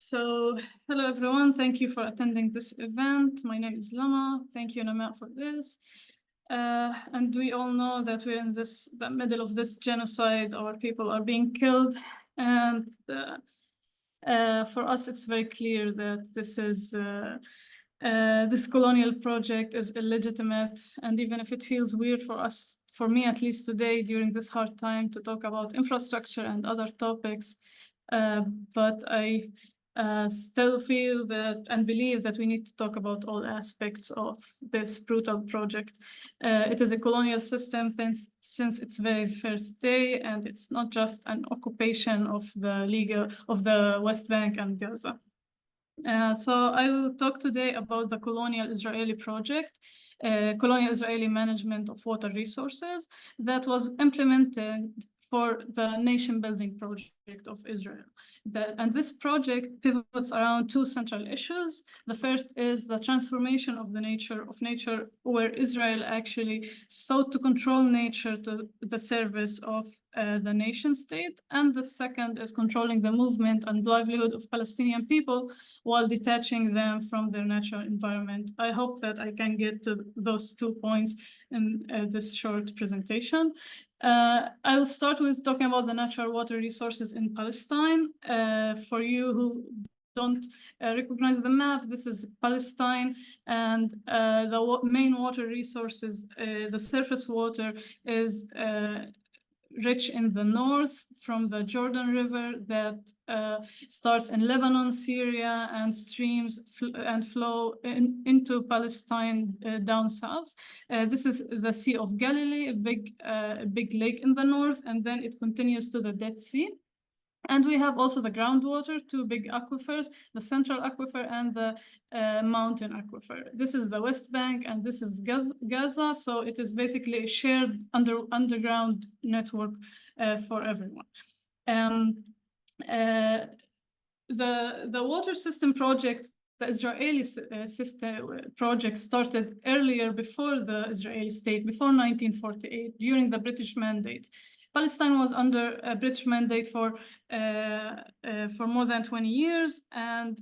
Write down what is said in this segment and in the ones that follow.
So, hello everyone. Thank you for attending this event. My name is Lama. Thank you, Nama, for this. And we all know that we're in the middle of this genocide. Our people are being killed, and for us, it's very clear that this colonial project is illegitimate. And even if it feels weird for us, for me at least today, during this hard time, to talk about infrastructure and other topics, but I still feel that and believe that we need to talk about all aspects of this brutal project. It is a colonial system since its very first day, and it's not just an occupation of the West Bank and Gaza. So I will talk today about the colonial Israeli project, colonial Israeli management of water resources that was implemented for the nation-building project of Israel. And this project pivots around two central issues. The first is the transformation of nature, where Israel actually sought to control nature to the service of the nation state. And the second is controlling the movement and livelihood of Palestinian people while detaching them from their natural environment. I hope that I can get to those 2 points in this short presentation. I will start with talking about the natural water resources in Palestine. For you who don't recognize the map, this is Palestine, and the main water resources, the surface water is rich in the north from the Jordan River that starts in Lebanon, Syria, and streams and flow into Palestine down south. This is the Sea of Galilee, a big lake in the north, and then it continues to the Dead Sea. And we have also the groundwater, two big aquifers, the central aquifer and the mountain aquifer. This is the West Bank and this is Gaza. So it is basically a shared underground network for everyone. The water system project, the Israeli system project started earlier before the Israeli state, before 1948, during the British Mandate. Palestine was under a British mandate for more than 20 years. And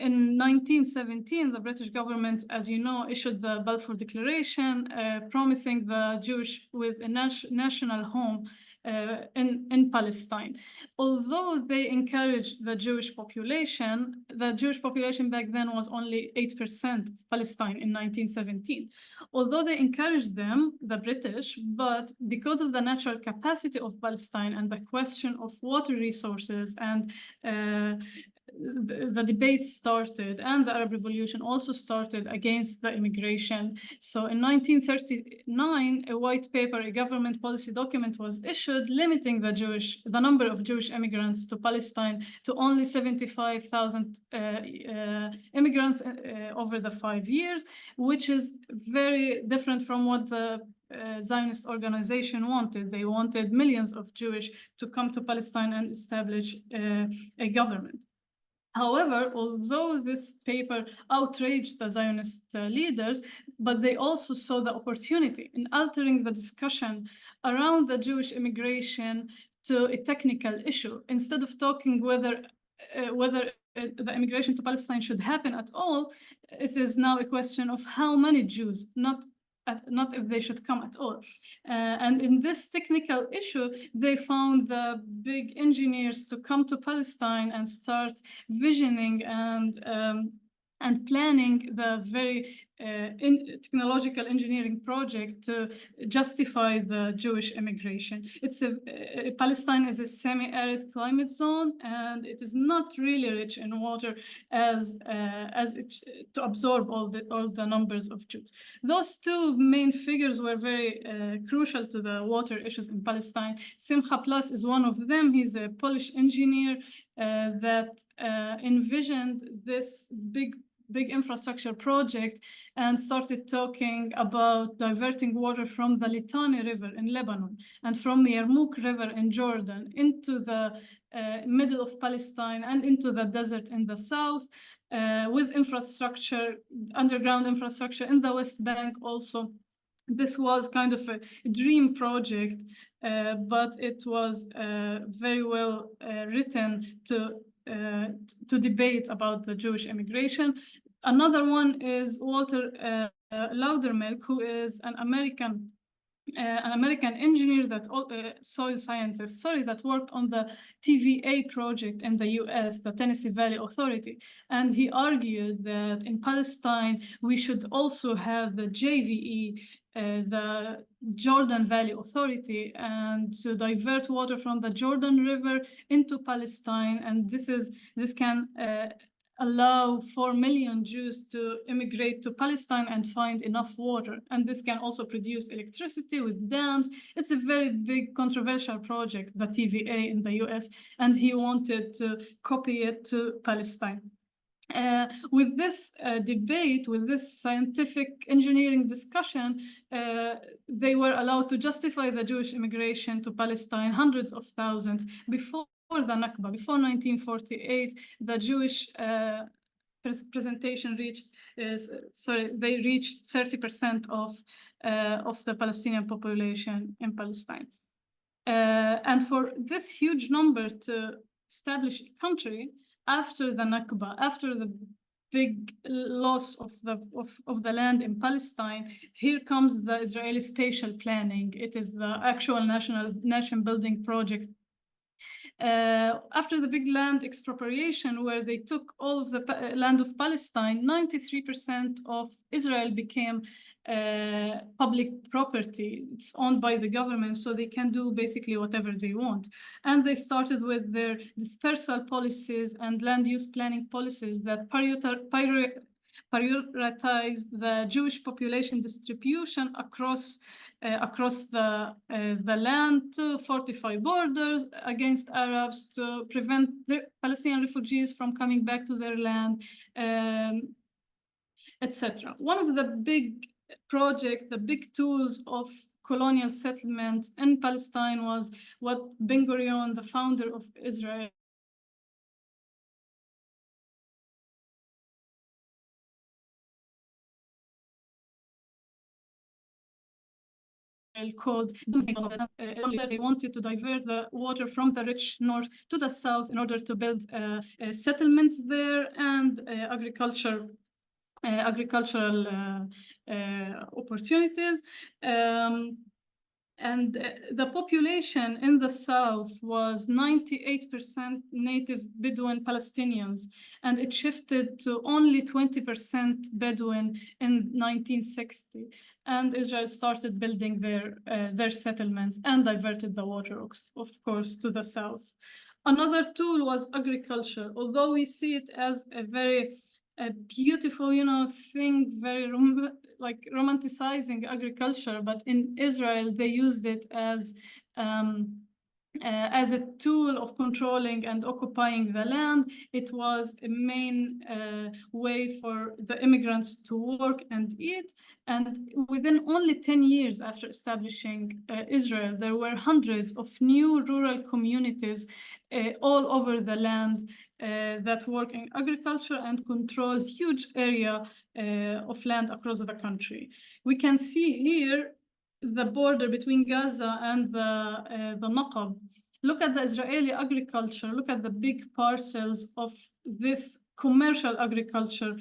in 1917, the British government, as you know, issued the Balfour Declaration, promising the Jewish with a national home in Palestine. Although they encouraged the Jewish population back then was only 8% of Palestine in 1917. Although they encouraged them, the British, but because of the natural capacity of Palestine and the question of water resources and the debates started, and the Arab Revolution also started against the immigration. So in 1939, a white paper, a government policy document was issued limiting the number of Jewish immigrants to Palestine to only 75,000 immigrants over the 5 years, which is very different from what the Zionist organization wanted. They wanted millions of Jewish to come to Palestine and establish a government. However, although this paper outraged the Zionist leaders, but they also saw the opportunity in altering the discussion around the Jewish immigration to a technical issue. Instead of talking whether the immigration to Palestine should happen at all, it is now a question of how many Jews, not if they should come at all. And in this technical issue, they found the big engineers to come to Palestine and start visioning and planning the very technological engineering project to justify the Jewish immigration. Palestine is a semi-arid climate zone, and it is not really rich in water to absorb all the numbers of Jews. Those two main figures were very crucial to the water issues in Palestine. Simcha Plus is one of them. He's a Polish engineer that envisioned this big infrastructure project and started talking about diverting water from the Litani River in Lebanon and from the Yarmouk River in Jordan into the middle of Palestine and into the desert in the south, with underground infrastructure in the West Bank also. This was kind of a dream project, but it was very well written to to debate about the Jewish immigration. Another one is Walter Loudermilk, who is an American engineer that soil scientist, that worked on the TVA project in the US, the Tennessee Valley Authority. And he argued that in Palestine, we should also have the JVE, the Jordan Valley Authority, and to divert water from the Jordan River into Palestine. And this can allow 4 million Jews to immigrate to Palestine and find enough water. And this can also produce electricity with dams. It's a very big controversial project, the TVA in the US, and he wanted to copy it to Palestine. With this debate, with this scientific engineering discussion, they were allowed to justify the Jewish immigration to Palestine, hundreds of thousands, before the Nakba, before 1948, the Jewish presentation reached, they reached 30% of the Palestinian population in Palestine. And for this huge number to establish a country after the Nakba, after the big loss of the land in Palestine, here comes the Israeli spatial planning. It is the actual nation building project. After the big land expropriation, where they took all of the land of Palestine, 93% of Israel became public property. It's owned by the government, so they can do basically whatever they want. And they started with their dispersal policies and land use planning policies that prioritize the Jewish population distribution across the land, to fortify borders against Arabs, to prevent the Palestinian refugees from coming back to their land, etc. One of the big projects, the big tools of colonial settlement in Palestine was what Ben-Gurion, the founder of Israel, called. They wanted to divert the water from the rich north to the south in order to build settlements there and agricultural opportunities. And the population in the south was 98% native Bedouin Palestinians, and it shifted to only 20% Bedouin in 1960. And Israel started building their settlements and diverted the water, of course, to the south. Another tool was agriculture, although we see it as a very beautiful, thing, very romanticizing agriculture. But in Israel, they used it as a tool of controlling and occupying the land. It was a main way for the immigrants to work and eat. And within only 10 years after establishing Israel, there were hundreds of new rural communities all over the land that work in agriculture and control huge area of land across the country. We can see here the border between Gaza and the Naqab. Look at the Israeli agriculture. Look at the big parcels of this commercial agriculture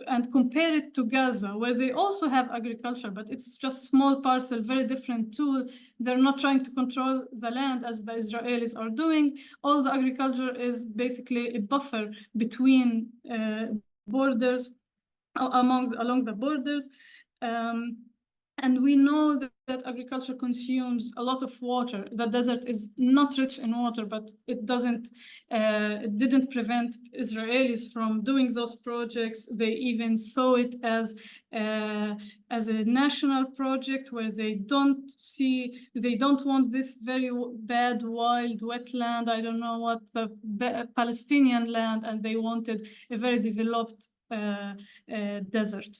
and compare it to Gaza, where they also have agriculture, but it's just small parcel, very different tool. They're not trying to control the land as the Israelis are doing. All the agriculture is basically a buffer between borders, along the borders. And we know that agriculture consumes a lot of water. The desert is not rich in water, but it didn't prevent Israelis from doing those projects. They even saw it as a national project where they don't want this very bad, wild, wetland, I don't know what, the Palestinian land, and they wanted a very developed desert.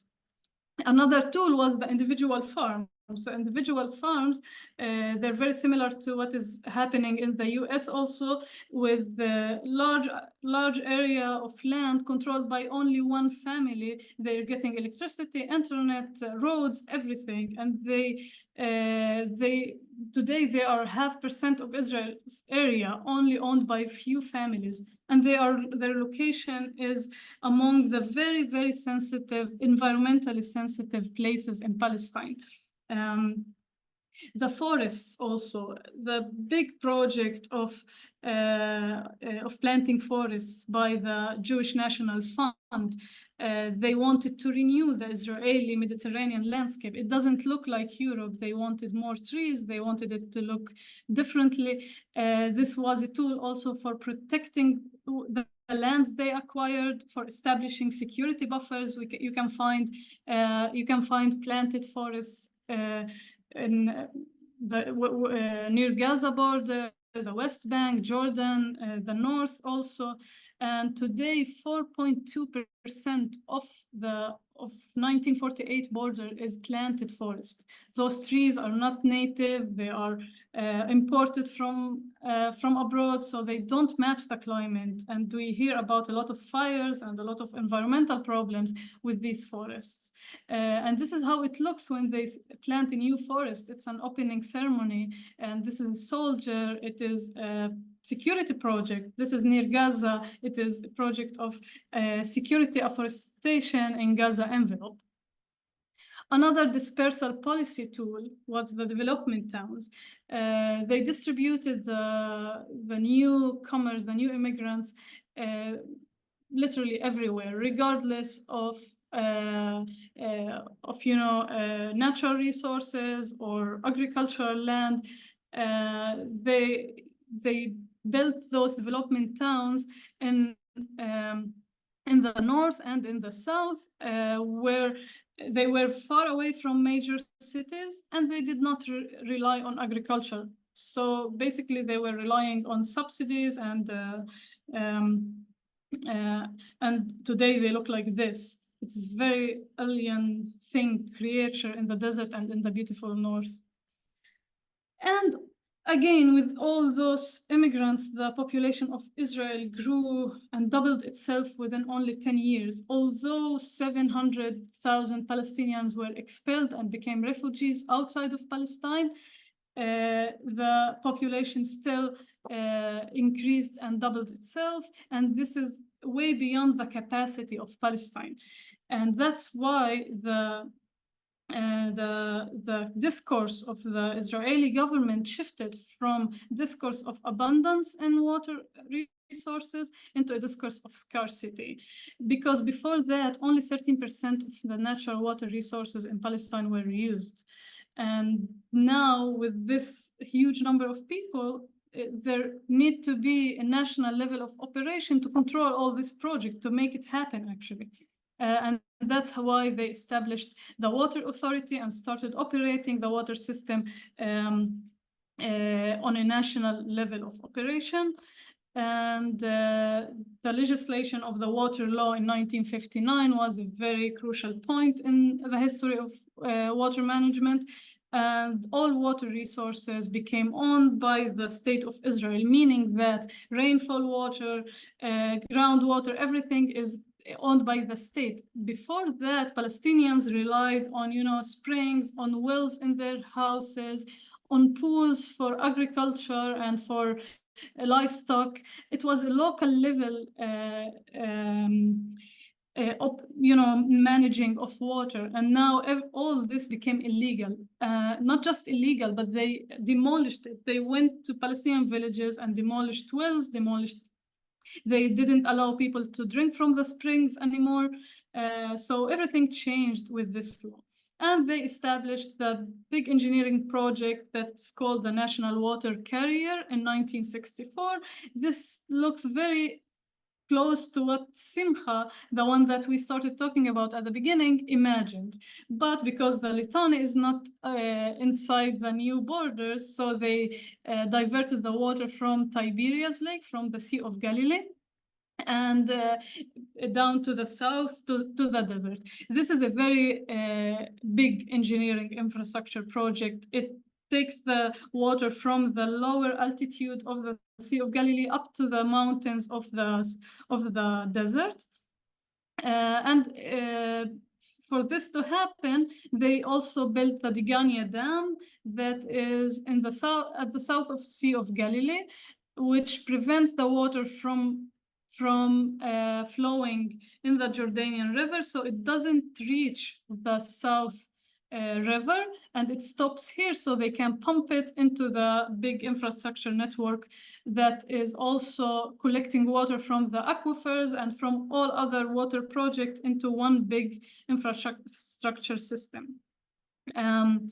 Another tool was the individual farms. So individual farms, they're very similar to what is happening in the US also, with the large area of land controlled by only one family. They're getting electricity, internet, roads, everything, and they today they are 0.5% of Israel's area, only owned by a few families, and their location is among the very, very sensitive, environmentally sensitive places in Palestine. The forests also, the big project of planting forests by the Jewish National Fund, they wanted to renew the Israeli Mediterranean landscape. It doesn't look like Europe. They wanted more trees. They wanted it to look differently. This was a tool also for protecting the land they acquired, for establishing security buffers. You can find planted forests near Gaza border, the West Bank, Jordan, the north also. And today, 4.2% of the 1948 border is planted forest. Those trees are not native. They are imported from abroad, so they don't match the climate. And we hear about a lot of fires and a lot of environmental problems with these forests. And this is how it looks when they plant a new forest. It's an opening ceremony, and this is a soldier. It is a security project. This is near Gaza. It is a project of security afforestation in Gaza envelope. Another dispersal policy tool was the development towns. They distributed the newcomers, the new immigrants, literally everywhere, regardless of natural resources or agricultural land. They built those development towns in the north and in the south, where they were far away from major cities, and they did not rely on agriculture. So basically, they were relying on subsidies, and today they look like this. It's a very alien thing, creature in the desert and in the beautiful north. And again, with all those immigrants, the population of Israel grew and doubled itself within only 10 years. Although 700,000 Palestinians were expelled and became refugees outside of Palestine, the population still increased and doubled itself. And this is way beyond the capacity of Palestine. And that's why the discourse of the Israeli government shifted from discourse of abundance in water resources into a discourse of scarcity. Because before that, only 13% of the natural water resources in Palestine were used. And now, with this huge number of people, there need to be a national level of operation to control all this project, to make it happen, actually. And that's why they established the Water Authority and started operating the water system on a national level of operation. And the legislation of the water law in 1959 was a very crucial point in the history of water management. And all water resources became owned by the state of Israel, meaning that rainfall water, groundwater, everything is owned by the state. Before that, Palestinians relied on, springs, on wells in their houses, on pools for agriculture and for livestock. It was a local level managing of water. And now all this became illegal. Not just illegal, but they demolished it. They went to Palestinian villages and demolished wells, they didn't allow people to drink from the springs anymore. So everything changed with this law. And they established the big engineering project that's called the National Water Carrier in 1964. This looks very close to what Simcha, the one that we started talking about at the beginning, imagined. But because the Litani is not inside the new borders, so they diverted the water from Tiberias Lake, from the Sea of Galilee, and down to the south to the desert. This is a very big engineering infrastructure project. It takes the water from the lower altitude of the Sea of Galilee up to the mountains of the desert. And for this to happen, they also built the Digania Dam that is in the south, at the south of Sea of Galilee, which prevents the water from flowing in the Jordanian River, so it doesn't reach the South River, and it stops here, so they can pump it into the big infrastructure network that is also collecting water from the aquifers and from all other water projects into one big infrastructure system. And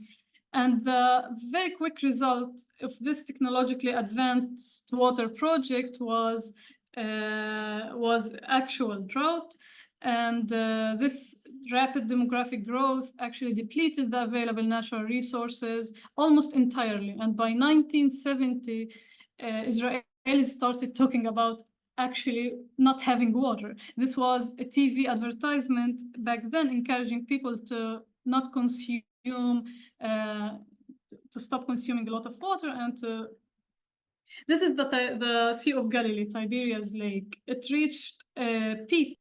the very quick result of this technologically advanced water project was actual drought. And this rapid demographic growth actually depleted the available natural resources almost entirely. And by 1970, Israelis started talking about actually not having water. This was a TV advertisement back then encouraging people to not consume, to stop consuming a lot of water and to... This is the Sea of Galilee, Tiberias Lake. It reached a peak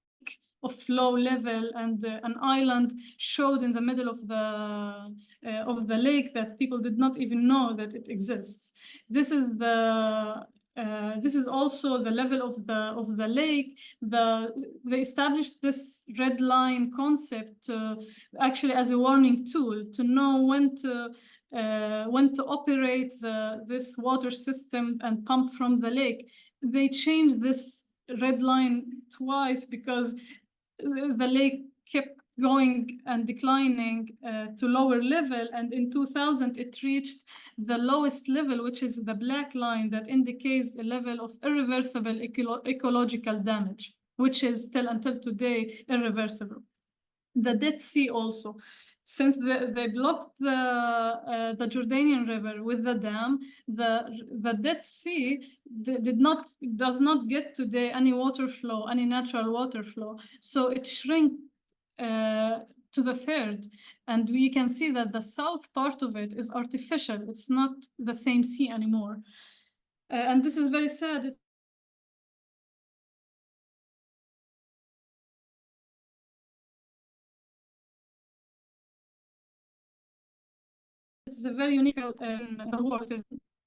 of flow level, and an island showed in the middle of the lake that people did not even know that it exists. This is the this is also the level of the lake. They established this red line concept actually as a warning tool to know when to operate this water system and pump from the lake. They changed this red line twice because the lake kept going and declining to lower level, and in 2000 it reached the lowest level, which is the black line that indicates a level of irreversible ecological damage, which is still until today irreversible. The Dead Sea also, since they blocked the Jordanian River with the dam, the Dead Sea does not get today any water flow, any natural water flow. So it shrank to the third, and we can see that the south part of it is artificial. It's not the same sea anymore, and this is very sad. It's a very unique in the world.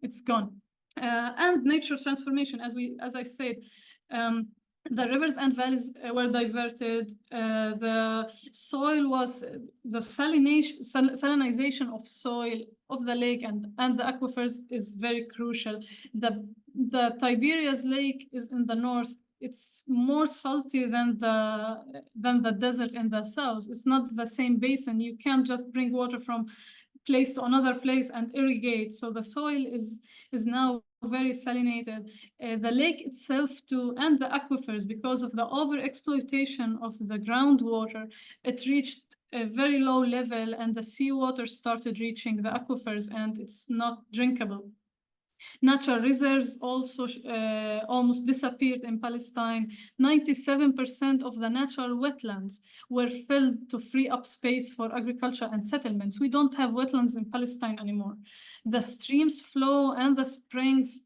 It's gone. And nature transformation, as I said, the rivers and valleys were diverted. The soil was the salinization of soil of the lake and the aquifers is very crucial. The Tiberias Lake is in the north. It's more salty than the desert in the south. It's not the same basin. You can't just bring water from place to another place and irrigate. So the soil is now very salinated. The lake itself too, and the aquifers, because of the overexploitation of the groundwater, it reached a very low level, and the seawater started reaching the aquifers, and it's not drinkable. Natural reserves also almost disappeared in Palestine. 97% of the natural wetlands were filled to free up space for agriculture and settlements. We don't have wetlands in Palestine anymore. The streams flow and the springs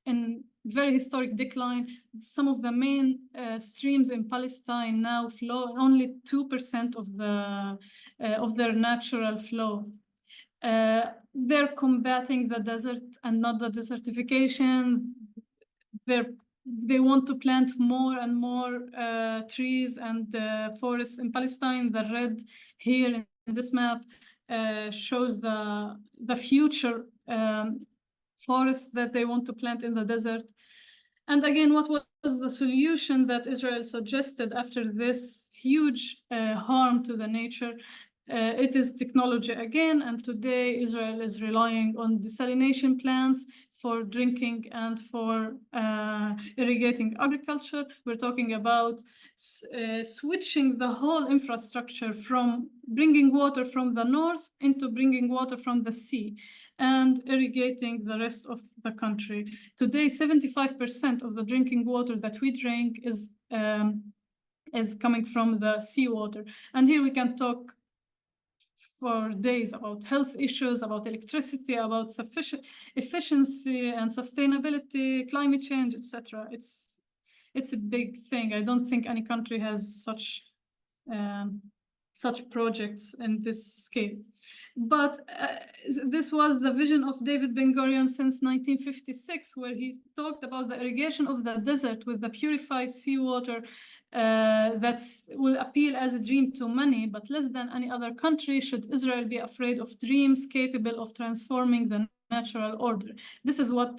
in very historic decline. Some of the main streams in Palestine now flow only 2% of their natural flow. They're combating the desert and not the desertification. They want to plant more and more trees and forests in Palestine. The red here in this map shows the future forests that they want to plant in the desert. And again, what was the solution that Israel suggested after this huge harm to the nature? It is technology again, and today Israel is relying on desalination plants for drinking and for irrigating agriculture. We're talking about switching the whole infrastructure from bringing water from the north into bringing water from the sea and irrigating the rest of the country. Today, 75% of the drinking water that we drink is coming from the seawater. And here we can talk for days about health issues, about electricity, about sufficient efficiency and sustainability, climate change, etc. It's a big thing. I don't think any country has such projects in this scale. But this was the vision of David Ben-Gurion since 1956, where he talked about the irrigation of the desert with the purified seawater that will appeal as a dream to many, but less than any other country should Israel be afraid of dreams capable of transforming the natural order. This is what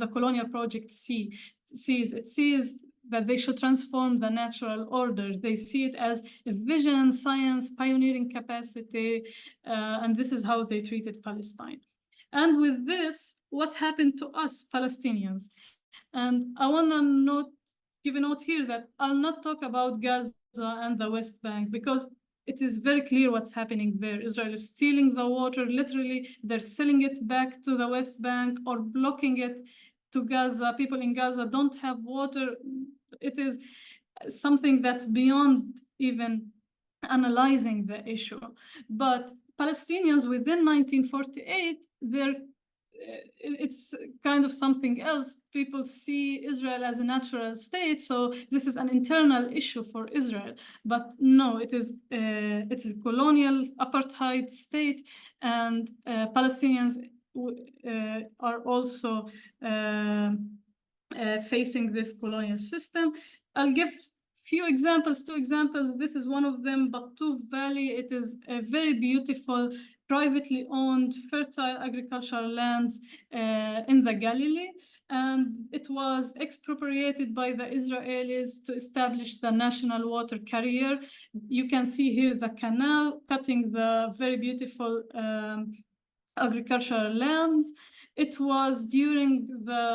the Colonial project sees. It sees that they should transform the natural order. They see it as a vision, science, pioneering capacity, and this is how they treated Palestine. And with this, what happened to us Palestinians? And I want to give a note here that I'll not talk about Gaza and the West Bank, because it is very clear what's happening there. Israel is stealing the water, literally. They're selling it back to the West Bank or blocking it to Gaza. People in Gaza don't have water. It is something that's beyond even analyzing the issue. But Palestinians within 1948, it's kind of something else. People see Israel as a natural state, so this is an internal issue for Israel. But no, it is a colonial apartheid state, and Palestinians are also facing this colonial system. I'll give few examples, 2 examples. This is one of them, Batuf Valley. It is a very beautiful, privately owned, fertile agricultural lands in the Galilee. And it was expropriated by the Israelis to establish the national water carrier. You can see here the canal cutting the very beautiful agricultural lands. It was during the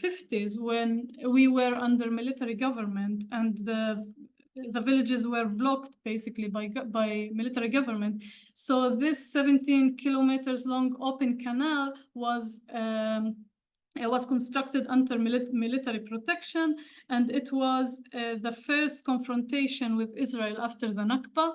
50s when we were under military government, and the villages were blocked basically by military government. So this 17 kilometers long open canal was constructed under military protection, and it was the first confrontation with Israel after the Nakba.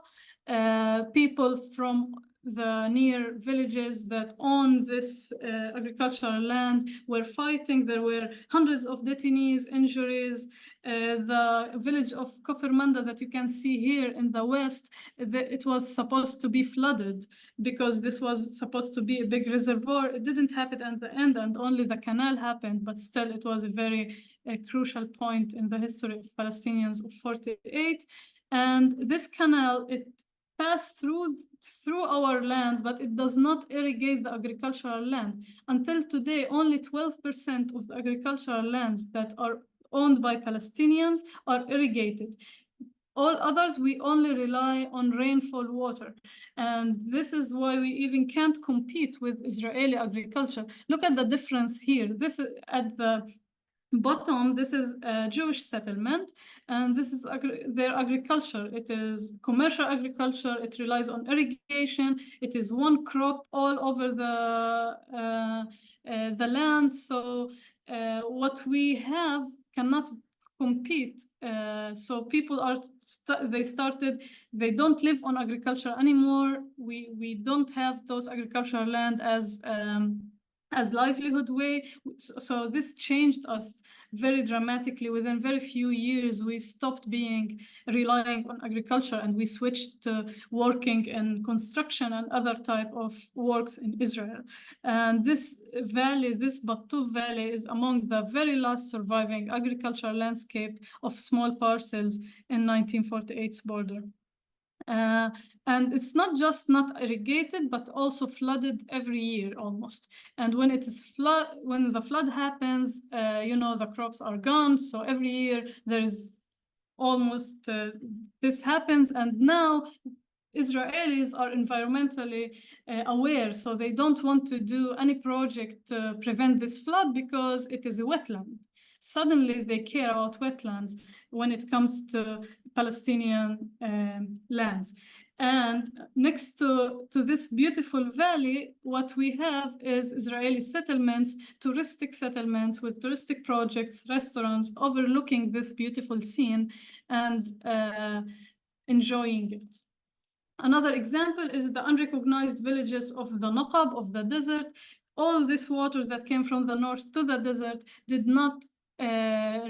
People from the near villages that own this agricultural land were fighting. There were hundreds of detainees, injuries. The village of Kfar Manda that you can see here in the west, it was supposed to be flooded because this was supposed to be a big reservoir. It didn't happen at the end, and only the canal happened, but still it was a very crucial point in the history of Palestinians of 48. And this canal, it passed through our lands, but it does not irrigate the agricultural land. Until today, only 12% of the agricultural lands that are owned by Palestinians are irrigated. All others, we only rely on rainfall water. And this is why we even can't compete with Israeli agriculture. Look at the difference here. This is at the bottom, this is a Jewish settlement, and this is their agriculture. It is commercial agriculture. It relies on irrigation. It is one crop all over the land. So what we have cannot compete. So people are they don't live on agriculture anymore. We don't have those agricultural land as livelihood way. So this changed us very dramatically. Within very few years, we stopped relying on agriculture, and we switched to working in construction and other type of works in Israel. And this valley, this Batuf Valley, is among the very last surviving agricultural landscape of small parcels in 1948's border. And it's not just not irrigated, but also flooded every year almost. And when when the flood happens, the crops are gone. So every year there is almost this happens. And now Israelis are environmentally aware, so they don't want to do any project to prevent this flood because it is a wetland. Suddenly they care about wetlands when it comes to Palestinian lands. And next to this beautiful valley, what we have is Israeli settlements, touristic settlements with touristic projects, restaurants overlooking this beautiful scene and enjoying it. Another example is the unrecognized villages of the Naqab, of the desert. All this water that came from the north to the desert did not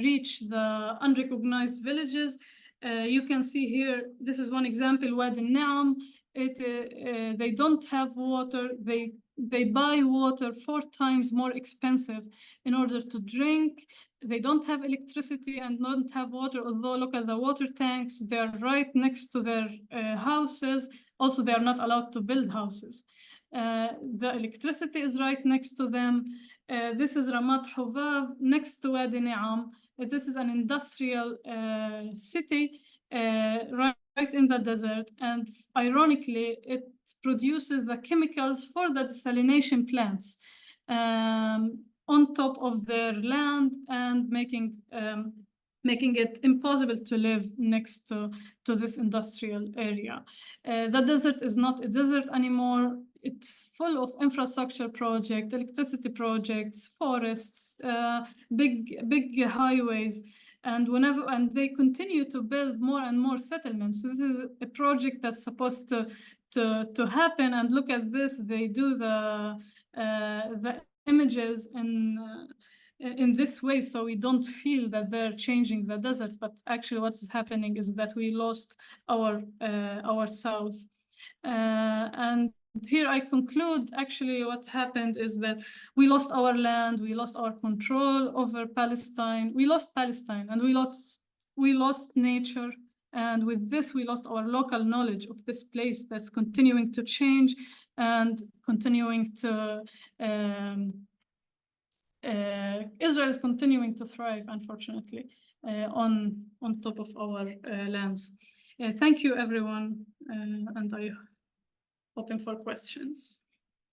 reach the unrecognized villages. You can see here, this is one example, Wadi Naam. They don't have water. They buy water 4 times more expensive in order to drink. They don't have electricity and don't have water, although look at the water tanks. They're right next to their houses. Also, they are not allowed to build houses. The electricity is right next to them. This is Ramat Hubav next to Wadi Naam. This is an industrial city right in the desert. And ironically, it produces the chemicals for the desalination plants on top of their land and making it impossible to live next to this industrial area. The desert is not a desert anymore. It's full of infrastructure projects, electricity projects, forests, big highways. And they continue to build more and more settlements. So this is a project that's supposed to happen. And look at this, they do the images in this way, so we don't feel that they're changing the desert, but actually what's happening is that we lost our south. And here I conclude, actually what happened is that we lost our land, we lost our control over Palestine, we lost Palestine, and we lost nature. And with this, we lost our local knowledge of this place that's continuing to change and continuing to Israel is continuing to thrive, unfortunately, on top of our lands. Thank you, everyone, and I'm hoping for questions.